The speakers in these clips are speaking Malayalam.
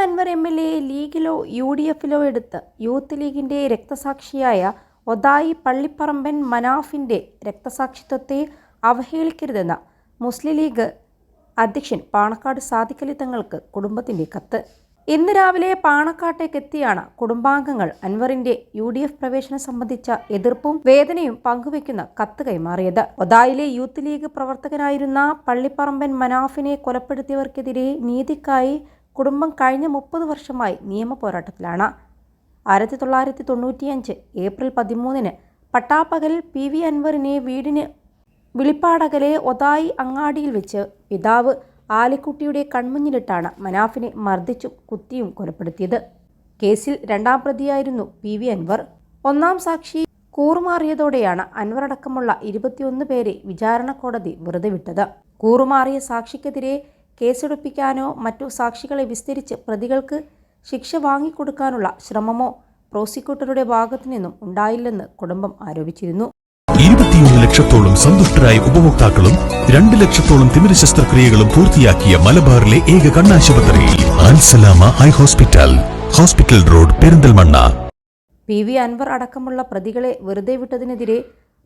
അൻവർ MLA ലീഗിലോ UDFിലോ എടുത്ത് യൂത്ത് ലീഗിന്റെ രക്തസാക്ഷിയായ ഒതായി പള്ളിപ്പറമ്പൻ മനാഫിന്റെ രക്തസാക്ഷിത്വത്തെ അവഹേളിക്കരുതെന്ന മുസ്ലിം ലീഗ് അധ്യക്ഷൻ പാണക്കാട് സാദിഖലി തങ്ങൾക്ക് കുടുംബത്തിന്റെ കത്ത്. ഇന്ന് രാവിലെ പാണക്കാട്ടേക്കെത്തിയാണ് കുടുംബാംഗങ്ങൾ അൻവറിന്റെ UDF പ്രവേശനം സംബന്ധിച്ച എതിർപ്പും വേദനയും പങ്കുവയ്ക്കുന്ന കത്ത് കൈമാറിയത്. ഒതായിലെ യൂത്ത് ലീഗ് പ്രവർത്തകനായിരുന്ന പള്ളിപ്പറമ്പൻ മനാഫിനെ കൊലപ്പെടുത്തിയവർക്കെതിരെ നീതിക്കായി കുടുംബം കഴിഞ്ഞ 30 വർഷമായി നിയമ പോരാട്ടത്തിലാണ്. 1995 ഏപ്രിൽ 13 പട്ടാപ്പകൽ PV അൻവറിനെ വീടിന് വിളിപ്പാടകലെ ഒതായി അങ്ങാടിയിൽ വെച്ച് പിതാവ് ആലിക്കുട്ടിയുടെ കൺമുന്നിലിട്ടാണ് മനാഫിനെ മർദ്ദിച്ചും കുത്തിയും കൊലപ്പെടുത്തിയത്. കേസിൽ 2ാം പ്രതിയായിരുന്നു PV അൻവർ. 1ാം സാക്ഷി കൂറുമാറിയതോടെയാണ് അൻവറടക്കമുള്ള 21 പേരെ വിചാരണ കോടതി വെറുതെ വിട്ടത്. കൂറുമാറിയ സാക്ഷിക്കെതിരെ കേസെടുപ്പിക്കാനോ മറ്റു സാക്ഷികളെ വിസ്തരിച്ച് പ്രതികൾക്ക് ശിക്ഷ വാങ്ങിക്കൊടുക്കാനുള്ള ശ്രമമോ പ്രോസിക്യൂട്ടറുടെ ഭാഗത്തു നിന്നും ഉണ്ടായില്ലെന്ന് കുടുംബം ആരോപിച്ചിരുന്നു. 21 ലക്ഷത്തോളം സന്തുഷ്ടരായ ഉപഭോക്താക്കളും 2 ലക്ഷത്തോളം തിമിര ശസ്ത്രക്രിയകളും പൂർത്തിയാക്കിയ മലബാറിലെ ഏക കണ്ണാശുപത്രി Alsalama eye hospital, hospital road, Perinthalmanna. PV Anvar അടക്കമുള്ള പ്രതികളെ വെറുതെ വിട്ടതിനെതിരെ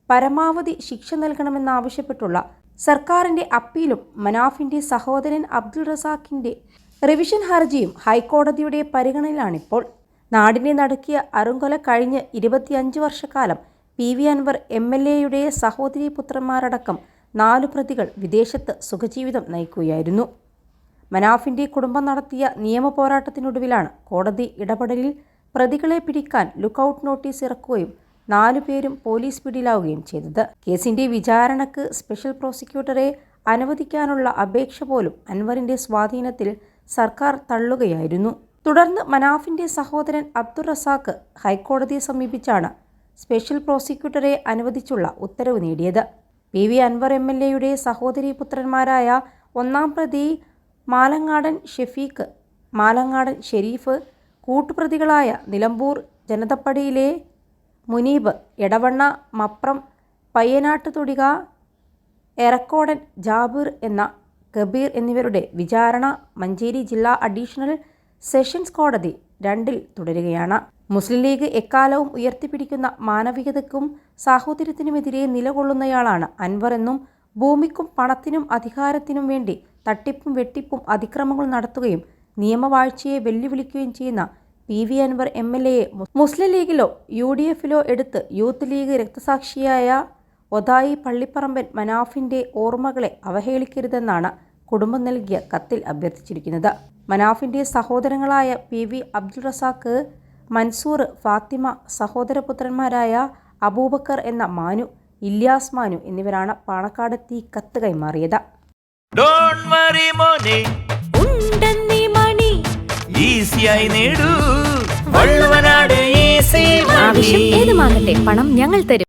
പരമാവധി ശിക്ഷ നൽകണമെന്നാവശ്യപ്പെട്ടുള്ള സർക്കാരിന്റെ അപ്പീലും മനാഫിന്റെ സഹോദരൻ അബ്ദുൾ റസാഖിന്റെ റിവിഷൻ ഹർജിയും ഹൈക്കോടതിയുടെ പരിഗണനയിലാണിപ്പോൾ. നാടിനെ നടുക്കിയ അറുങ്കൊല കഴിഞ്ഞ് 25 വർഷക്കാലം PV അൻവർ MLAയുടെ സഹോദരി പുത്രന്മാരടക്കം 4 പ്രതികൾ വിദേശത്ത് സുഖജീവിതം നയിക്കുകയായിരുന്നു. മനാഫിന്റെ കുടുംബം നടത്തിയ നിയമ പോരാട്ടത്തിനൊടുവിലാണ് കോടതി ഇടപെടലിൽ പ്രതികളെ പിടിക്കാൻ ലുക്കൌട്ട് നോട്ടീസ് ഇറക്കുകയും 4 പേരും പോലീസ് പിടിയിലാവുകയും ചെയ്തത്. കേസിന്റെ വിചാരണക്ക് സ്പെഷ്യൽ പ്രോസിക്യൂട്ടറെ അനുവദിക്കാനുള്ള അപേക്ഷ പോലും അൻവറിന്റെ സ്വാധീനത്തിൽ സർക്കാർ തള്ളുകയായിരുന്നു. തുടർന്ന് മനാഫിന്റെ സഹോദരൻ അബ്ദുൾ റസാഖ് ഹൈക്കോടതിയെ സമീപിച്ചാണ് സ്പെഷ്യൽ പ്രോസിക്യൂട്ടറെ അനുവദിച്ചുള്ള ഉത്തരവ് നേടിയത്. PV അൻവർ MLAയുടെ സഹോദരി പുത്രന്മാരായ 1ാം പ്രതി മാലങ്ങാടൻ ഷെഫീഖ്, മാലങ്ങാടൻ ഷെരീഫ്, കൂട്ടുപ്രതികളായ നിലമ്പൂർ ജനതപ്പടിയിലെ മുനീബ്, എടവണ്ണ മപ്രം പയ്യനാട്ട് തൊടിക എറക്കോടൻ ജാബിർ എന്ന കബീർ എന്നിവരുടെ വിചാരണ മഞ്ചേരി ജില്ലാ അഡീഷണൽ സെഷൻസ് കോടതി 2 തുടരുകയാണ്. മുസ്ലിം ലീഗ് എക്കാലവും ഉയർത്തിപ്പിടിക്കുന്ന മാനവികതയ്ക്കും സാഹോദര്യത്തിനുമെതിരെ നിലകൊള്ളുന്നയാളാണ് അൻവർ എന്നും ഭൂമിക്കും പണത്തിനും അധികാരത്തിനും വേണ്ടി തട്ടിപ്പും വെട്ടിപ്പും അതിക്രമങ്ങൾ നടത്തുകയും നിയമവാഴ്ചയെ വെല്ലുവിളിക്കുകയും ചെയ്യുന്ന PV അൻവർ MLAയെ മുസ്ലിം ലീഗിലോ UDFിലോ എടുത്ത് യൂത്ത് ലീഗ് രക്തസാക്ഷിയായ ഒതായി പള്ളിപ്പറമ്പൻ മനാഫിന്റെ ഓർമ്മകളെ അവഹേളിക്കരുതെന്നാണ് കുടുംബം നൽകിയ കത്തിൽ അഭ്യർത്ഥിച്ചിരിക്കുന്നത്. മനാഫിന്റെ സഹോദരങ്ങളായ PV അബ്ദുൾ റസാഖ്, മൻസൂർ, ഫാത്തിമ, സഹോദരപുത്രന്മാരായ അബൂബക്കർ എന്ന മാനു, ഇല്യാസ് മാനു എന്നിവരാണ് പാണക്കാടെത്തി കത്ത് കൈമാറിയത്. ആവശ്യം ഏതുമാകട്ടെ, പണം ഞങ്ങൾ തരും.